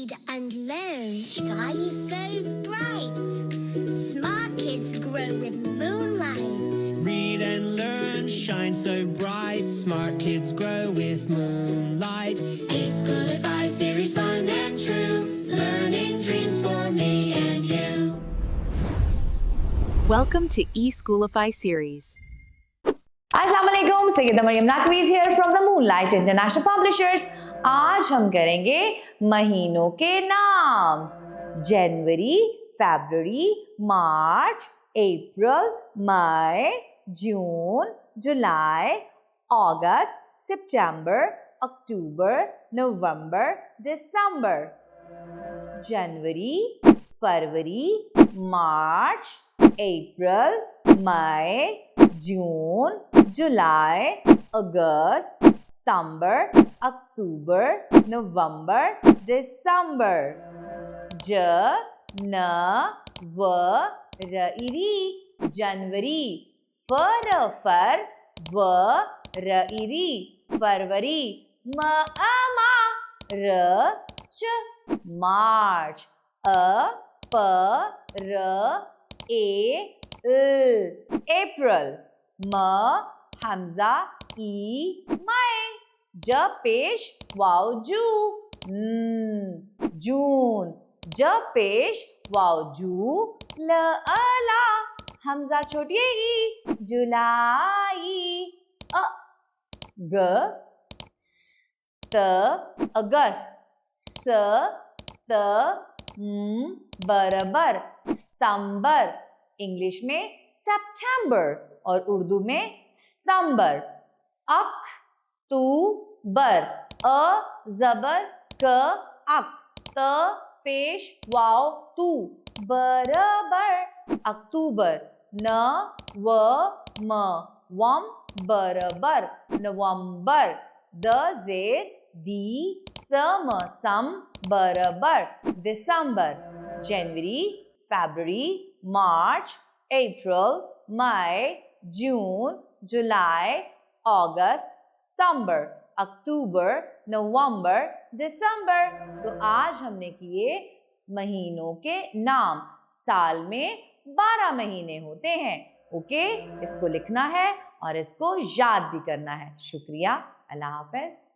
read and learn. Sky is so bright. Smart kids grow with moonlight. Read and learn, shine so bright. Smart kids grow with moonlight. E-Schoolify series, fun and true. Learning dreams for me and you. Welcome to E-Schoolify series. अस्सलाम वालेकुम, Syeda Maryam Naqvi is here from the Moonlight International Publishers. आज हम करेंगे महीनों के नाम. जनवरी, फरवरी, मार्च, अप्रैल, मई, जून, जुलाई, अगस्त, सितंबर, अक्टूबर, नवंबर, दिसंबर. जनवरी, फरवरी, मार्च, अप्रैल, मई, जून, जुलाई, अगस्त, सितंबर, अक्टूबर, नवंबर, दिसंबर. जनवरी, जनवरी. फरवरी, फरवरी. मार्च, मार्च. अप्रैल. हमजा ई मई. ज पेश वाव जू. जून. ज पेश वाव जू ल अला. हमजा छोटी ई. जुलाई. ग त अगस्त. स त बरबर. सितंबर. इंग्लिश में सितंबर और उर्दू में सितंबर. अक्टूबर. अ जबर क अक. त पेश वाव तू. बरबर. अक्टूबर. न व म वम बरबर. नवंबर. द जेर दी सम सम बरबर. दिसंबर. जनवरी, फरवरी, मार्च, अप्रैल, मई, जून, जुलाई, अगस्त, सितंबर, अक्टूबर, नवंबर, दिसंबर. तो आज हमने किए महीनों के नाम. साल में 12 महीने होते हैं. ओके, इसको लिखना है और इसको याद भी करना है. शुक्रिया. अल्लाह हाफ़िज़.